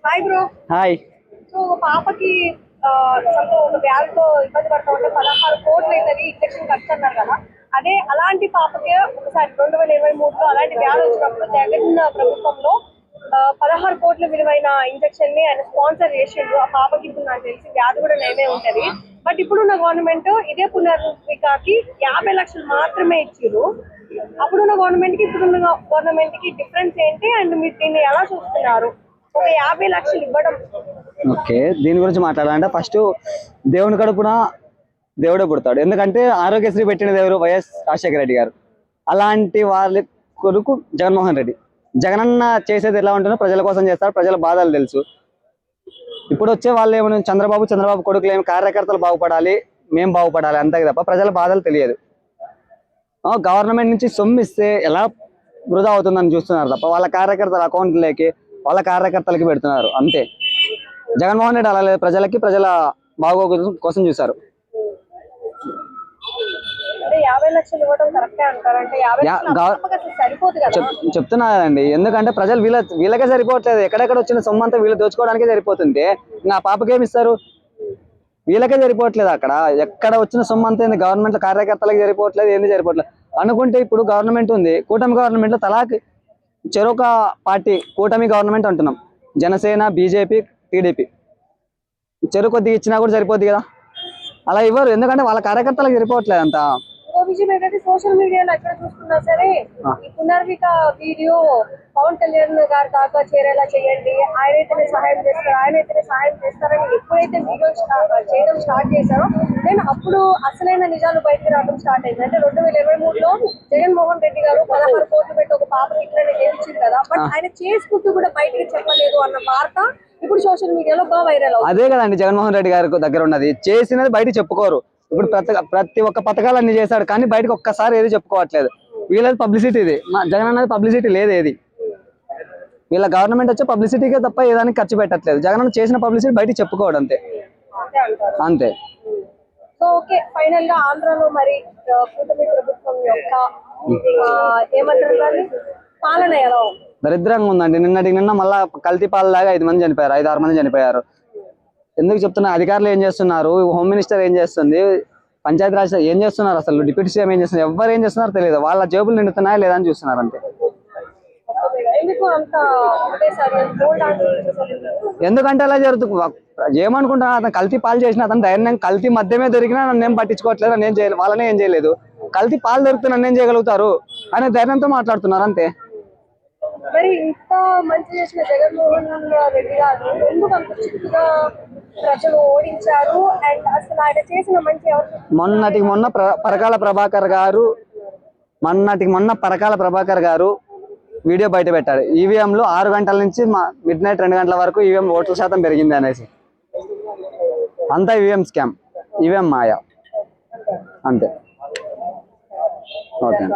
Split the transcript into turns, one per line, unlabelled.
Hi bro.
Hi.
So పాపకి ఒక వ్యాధితో ఇబ్బంది పడతా ఉంటే 16 కోట్లు అవుతుంది ఇంజక్షన్ ఖర్చు అన్నారు కదా. అదే అలాంటి పాపకే ఒకసారి 2023లో అలాంటి వ్యాధి వచ్చినప్పుడు జగన్ ప్రభుత్వంలో 16 కోట్ల విలువైన ఇంజక్షన్ ని ఆయన స్పాన్సర్ చేసిండు. ఆ పాపకి ఇప్పుడు నాకు తెలిసి వ్యాధి కూడా నేనే ఉంటది. బట్ ఇప్పుడున్న గవర్నమెంట్ ఇదే పునర్వికాకి 50 లక్షలు మాత్రమే ఇచ్చిర్రు. అప్పుడున్న గవర్నమెంట్ కి ఇప్పుడున్న గవర్నమెంట్ కి డిఫరెన్స్ ఏంటి అండ్ మీరు దీన్ని ఎలా చూస్తున్నారు? ఒక 50 లక్షలు ఇవ్వడం.
ఓకే, దీని గురించి మాట్లాడాలంటే ఫస్ట్ దేవుని కడుపున దేవుడే పుడతాడు. ఎందుకంటే ఆరోగ్యశ్రీ పెట్టిన దేవుడు వైఎస్ రాజశేఖర రెడ్డి గారు. అలాంటి వాళ్ళ కొడుకు జగన్మోహన్ రెడ్డి. జగనన్న చేసేది ఎలా ఉంటుందో ప్రజల కోసం చేస్తాడు. ప్రజల బాధలు తెలుసు. ఇప్పుడు వచ్చే వాళ్ళు ఏమైనా చంద్రబాబు కొడుకులు ఏమి కార్యకర్తలు బాగుపడాలి, మేము బాగుపడాలి అంతే తప్ప ప్రజల బాధలు తెలియదు. గవర్నమెంట్ నుంచి సొమ్ము ఇస్తే ఎలా వృధా అవుతుందని చూస్తున్నారు తప్ప వాళ్ళ కార్యకర్తల అకౌంట్లోకి వాళ్ళ కార్యకర్తలకి పెడుతున్నారు అంతే. జగన్మోహన్ రెడ్డి అలా లేదు, ప్రజల బాగోగు కోసం చూశారు.
అంటే 50 లక్షలు ఇవ్వడం కరెక్టే అంటారు? అంటే 50 లక్షలు సరిపోదు కదా.
చెప్తున్నా కదండి, ఎందుకంటే ప్రజలు వీళ్ళకే సరిపోవట్లేదు. ఎక్కడెక్కడ వచ్చిన సొమ్ము అంతా వీళ్ళు దోచుకోవడానికే సరిపోతుంది. నా పాపకేమి ఇస్తారు? వీళ్ళకే సరిపోవట్లేదు. అక్కడ ఎక్కడ వచ్చిన సొమ్ము అంతా గవర్నమెంట్ కార్యకర్తలకు సరిపోవట్లేదు, ఏంది సరిపోవట్లేదు అనుకుంటే ఇప్పుడు గవర్నమెంట్ ఉంది. కూటమి గవర్నమెంట్ లో తలాకి చెరొక పార్టీ కూటమి గవర్నమెంట్ అంటున్నాం. జనసేన, బీజేపీ, టీడీపీ చెరుకొద్దిగా ఇచ్చినా కూడా సరిపోద్ది కదా. అలా ఇవ్వరు, ఎందుకంటే వాళ్ళ కార్యకర్తలకు సరిపోవట్లేదు అంతా.
ఇంకో విషయం ఏంటంటే సోషల్ మీడియాలో ఎక్కడ చూసుకున్నా సరే ఈ పునర్విక వీడియో పవన్ కళ్యాణ్ గారి దాకా చేరేలా చేయండి, ఆయనైతేనే సహాయం చేస్తారని ఎప్పుడైతే వీడియో చేయడం స్టార్ట్ చేశారో నేను అప్పుడు అసలైన నిజాలు బయటకు రావడం స్టార్ట్ అయింది. అంటే 2023లో జగన్మోహన్ రెడ్డి గారు 16 కోట్లు పెట్టి ఒక పాపకి ఇట్లనే చేయించింది కదా. బట్ ఆయన చేసుకుంటూ కూడా బయటకు చెప్పలేదు అన్న వార్త ఇప్పుడు సోషల్ మీడియాలో బాగా వైరల్ అవుతుంది.
అదే కదండి జగన్మోహన్ రెడ్డి గారి దగ్గర ఉన్నది. చేసినది బయటకు చెప్పుకోరు. ఇప్పుడు ప్రతి ఒక్క పథకాలు అన్ని చేశాడు కానీ బయటకు ఒక్కసారి ఏది చెప్పుకోవట్లేదు. వీళ్ళది పబ్లిసిటీ, ఇది జగన్ అన్నది పబ్లిసిటీ లేదు. ఏది వీళ్ళ గవర్నమెంట్ వచ్చే పబ్లిసిటీకే తప్ప ఏదానికి ఖర్చు పెట్టట్లేదు. జగన్ చేసిన పబ్లిసిటీ బయటకు చెప్పుకోవడం అంతే అంతే.
సో ఓకే, ఫైనల్ గా ఆంధ్రాలో మరి కూటమి ప్రభుత్వం యొక్క ఏమంటారు పాలన ఎలా ఉంది?
దరిద్రంగా ఉందండి. నిన్న మళ్ళా కల్తీ పాలలాగా 5 మంది చనిపోయారు, 5-6 మంది చనిపోయారు. ఎందుకు చెప్తున్నా? అధికారులు ఏం చేస్తున్నారు, హోమ్ మినిస్టర్ ఏం చేస్తుంది, పంచాయతీరాజ్ ఏం చేస్తున్నారు, అసలు డిప్యూటీ సీఎం ఏం చేస్తున్నారు, ఎవరు ఏం చేస్తున్నారో తెలియదు. వాళ్ళ జేబులు నిండుతున్నాయా లేదా అని చూస్తున్నారు అంతే. ఎందుకంటే అలా జరుగుతుంది. ఏమనుకుంటున్నా, అతను కల్తీ పాలు చేసిన అతను ధైర్యం కల్తీ మధ్యమే దొరికినా నన్ను ఏం పట్టించుకోవట్లేదు, నన్ను ఏం చేయలేదు, వాళ్ళనే ఏం చేయలేదు. కల్తీ పాలు దొరికితే నన్ను ఏం చేయగలుగుతారు అనే ధైర్యంతో మాట్లాడుతున్నారు అంతే.
మరి ఇంత మంచి చేసిన జగన్మోహన్ రెడ్డి గారు ఎందుకు అంత చిక్కుగా ప్రజలు ఓడించారు? అండ్ అసలు ఆయన చేసిన మంచి
మొన్న పరకాల ప్రభాకర్ గారు వీడియో బయట పెట్టాడు. ఈవీఎంలు 6 గంటల నుంచి మిడ్ నైట్ 2 గంటల వరకు ఈవీఎం ఓట్ల శాతం పెరిగింది అనేసి. అంతా ఈవీఎం స్కామ్, ఈవీఎం మాయా అంతే. ఓకే.